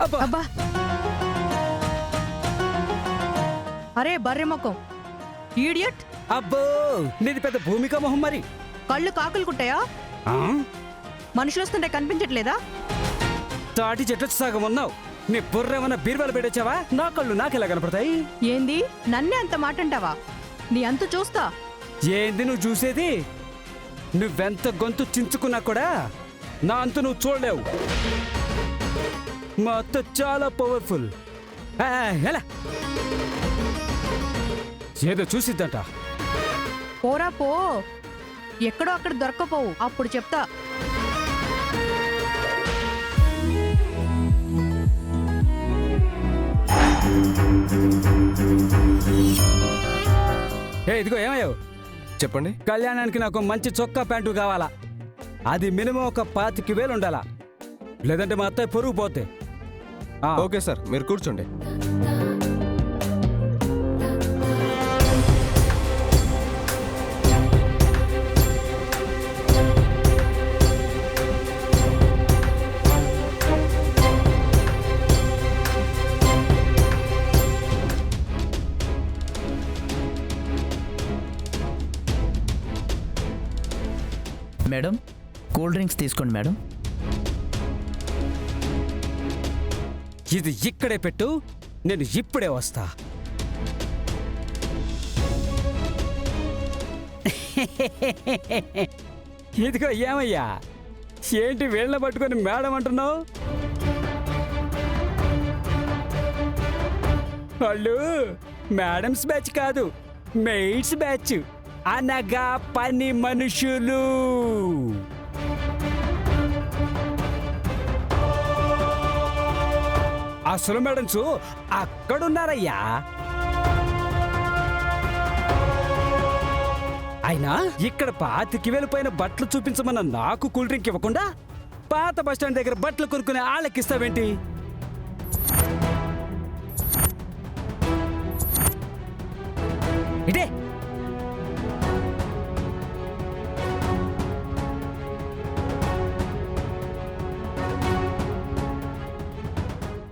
అబ్బా అరే బర్రె ముఖం ఈడియట్. అబ్బో నీది పెద్ద భూమిక మొహం మరి. కళ్ళు కాకులు కుట్టాయా? మనుషులు వస్తుంటే కనిపించట్లేదా? తాటి చెట్టు సగం ఉన్నావు. నీ బుర్రేమన్నా బీరువాలు పెట్టొచ్చావా? నా కళ్ళు నాకెలా కనపడతాయి? ఏంది నన్నే అంత మాట అంటావా? నీ అంత చూస్తా. ఏంది నువ్వు చూసేది? నువ్వెంత గొంతు చించుకున్నా కూడా నా అంత నువ్వు చూడలేవు. మా అత్త చాలా పవర్ఫుల్. ఎలా ఏదో చూసిద్దంట. పోరా పో, ఎక్కడో అక్కడ దొరకపోవు, అప్పుడు చెప్తా. ఇదిగో ఏమయ్యావు? చెప్పండి. కళ్యాణానికి నాకు మంచి చొక్కా ప్యాంటు కావాలా. అది మినిమం ఒక 25,000 ఉండాలా, లేదంటే మా అత్తయ్య పొరుగు పోతే. ఓకే సార్, మీరు కూర్చోండి. మేడం, కూల్ డ్రింక్స్ తీసుకోండి మేడం. ఇది ఇక్కడే పెట్టు, నేను ఇప్పుడే వస్తా. ఇదిగో ఏమయ్యా, ఏంటి వేళ్ళ పట్టుకొని మేడం అంటున్నావు? వాళ్ళు మేడమ్స్ బ్యాచ్ కాదు, మెయిడ్స్ బ్యాచ్, అనగా పని మనుషులు. అసలు మేడమ్స్ అక్కడున్నారయ్యా. అయినా ఇక్కడ 25,000 పైన బట్టలు చూపించమన్న నాకు కూల్ డ్రింక్ ఇవ్వకుండా పాత బస్టాండ్ దగ్గర బట్టలు కొనుక్కునే వాళ్ళకిస్తావేంటి? ఇదే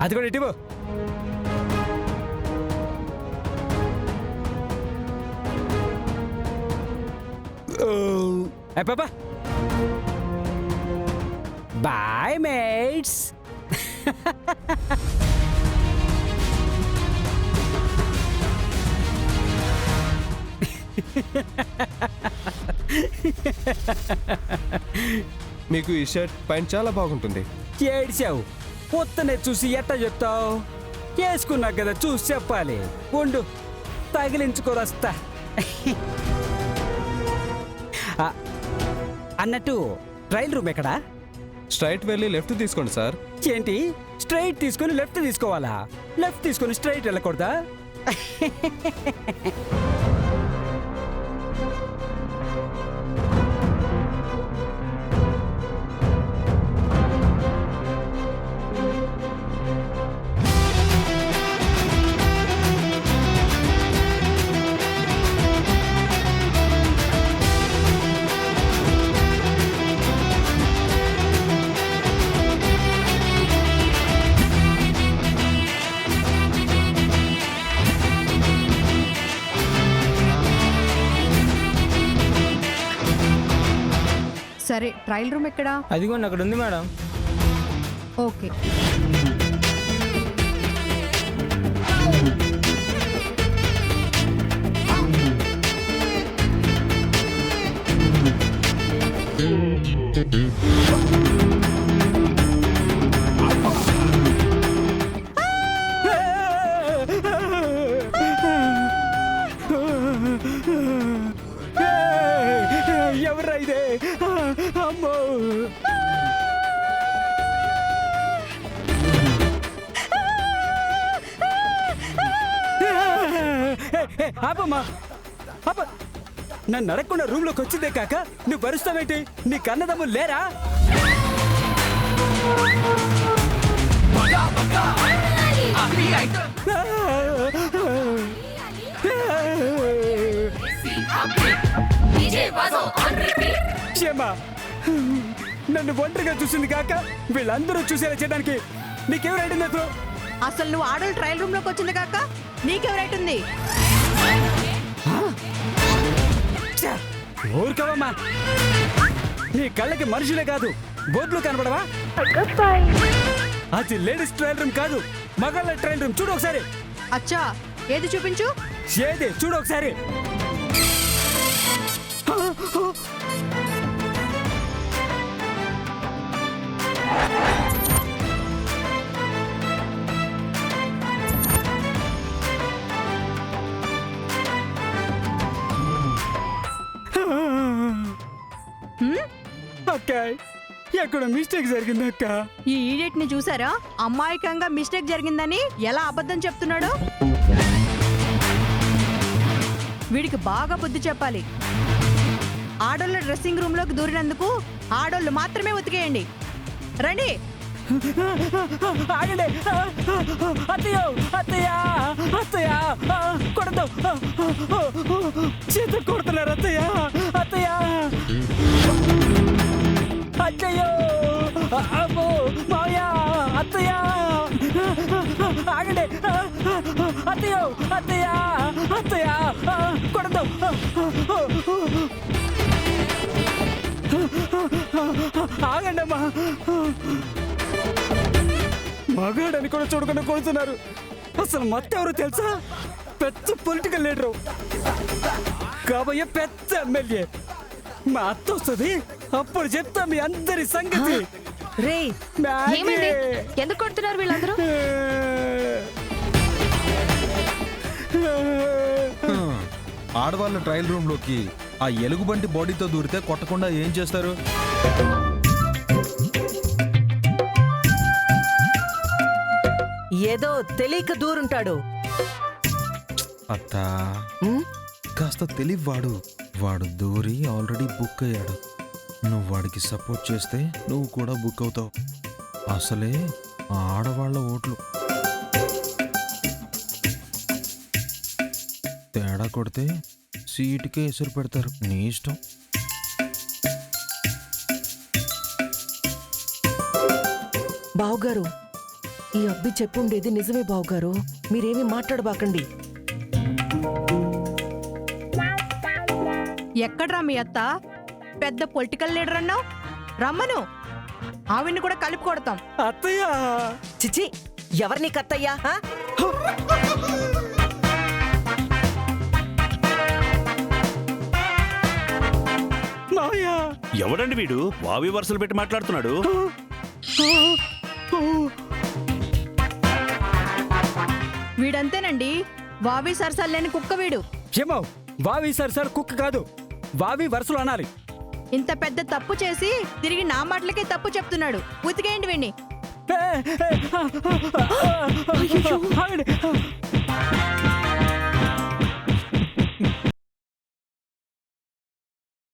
అది కూడా ఇటీవు. పాపా బాయ్ మేట్స్. మీకు ఈ షర్ట్ పైన చాలా బాగుంటుంది. ఏడ్చావు, పొత్తనే చూసి ఎట్టా చెప్తావు? వేసుకున్నా కదా చూసి చెప్పాలి. ఉండు తగిలించుకోరస్తా. అన్నట్టు ట్రయల్ రూమ్ ఎక్కడా? స్ట్రైట్ వెళ్ళి లెఫ్ట్ తీసుకోండి సార్. ఏంటి స్ట్రైట్ తీసుకొని లెఫ్ట్ తీసుకోవాలా? లెఫ్ట్ తీసుకొని స్ట్రైట్ వెళ్ళకూడదా? సరే, ట్రయల్ రూమ్ ఎక్కడా? అదిగోండి అక్కడ ఉంది మేడం. ఓకే. ఎవర్రా ఇదే? అమ్మో, ఆపమ్మా, ఆప. నన్ను అడగకుండా రూమ్ లోకి వచ్చిందే కాక నువ్వు భరుస్తావేంటి? నీ కన్నదమ్ములు లేరా? క్షమా, నన్ను ఒంటరిగా చూసింది కాక వీళ్ళందరూ చూసేలా చేయడానికి నీకేం రైట్ ఉంది అసలు? అసలు నువ్వు ఆడోళ్ళు ట్రయల్ రూమ్ లోకి వచ్చింది కాక నీకెవరు రైట్ ఉంది? ఛే, ఊరుకోవమ్మా. నీ కళ్ళకి మనుషులే కాదు బోర్డులు కనపడవా? అది లేడీస్ ట్రయల్ రూమ్ కాదు, మగాళ్ళ ట్రయల్ రూమ్. చూడు ఒకసారి. అచ్చా, ఏది చూపించు. ఏది చూడు ఒకసారి. అక్క, ఎక్కడ మిస్టేక్ జరిగింది అక్క. ఈ ఈడియట్ ని చూసారా? అమాయకంగా మిస్టేక్ జరిగిందని ఎలా అబద్ధం చెప్తున్నాడు. వీడికి బాగా బుద్ధి చెప్పాలి. ఆడోళ్ళ డ్రెస్సింగ్ రూమ్ లోకి దూరినందుకు ఆడోళ్ళు మాత్రమే ఉతికేయండి. రండి. ఆగండి. అత్తయ్య, అత్తయ్య, అత్తయ్య, కొడతాం. చేత కొడుతున్నారు అత్తయ్య, అత్తయ్య. అచ్చయ్యో, అబ్బో, మావయ్య, అత్తయ్య. ఆగండి. అత్తయ్య, అత్తయ్య, అత్తయ్య, కొడతాం. ఆగండి అమ్మా. మగాడని కూడా చూడకుండా కొడుతున్నారు. అసలు మత్త ఎవరు తెలుసా? పెద్ద పొలిటికల్ లీడరు, కాబోయే పెద్ద ఎమ్మెల్యే. మా అత్త వస్తుంది, అప్పుడు చెప్తా మీ అందరి సంగతి. రే మ్యాగీ. ఏమైంది? ఎందుకు కొడుతున్నారు వీళ్ళందరూ? ఆడవాళ్ళ ట్రయల్ రూమ్ లోకి ఆ ఎలుగుబంటి బాడీతో దూరితే కొట్టకుండా ఏం చేస్తారు? ఏదో తెలియక దూరుంటాడు. అత్తా, కాస్త తెలివాడు. వాడు దూరి ఆల్రెడీ బుక్ అయ్యాడు. నువ్వు వాడికి సపోర్ట్ చేస్తే నువ్వు కూడా బుక్ అవుతావు. అసలే ఆ ఆడవాళ్ళ ఓట్లు. తేడా కొడితే సీటుకే ఎసురు పెడతారు. నీ ఇష్టం. బావుగారు, ఈ అబ్బి చెప్పుండేది నిజమే బావుగారు. మీరేమీ మాట్లాడబాకండి. ఎక్కడ్రా మీ అత్త? పెద్ద పొలిటికల్ లీడర్ అన్నావు. రమ్మను, ఆవిడ్ని కూడా కలిపి కొడతాం. అత్తయ్య, చిచి, ఎవరిని కత్తయ్యా? ఆ? మావయ్య. ఎవడండి వీడు వావి వరుసలు పెట్టి మాట్లాడుతున్నాడు? వీడంతేనండి, వావి సరసాలు లేని కుక్క వీడు. ఏమో, వావి సార్ కుక్క కాదు, వావి వరుసలు అనాలి. ఇంత పెద్ద తప్పు చేసి తిరిగి నా మాటలకే తప్పు చెప్తున్నాడు. ఉతికేయండి వీణ్ణి. ఆగండి.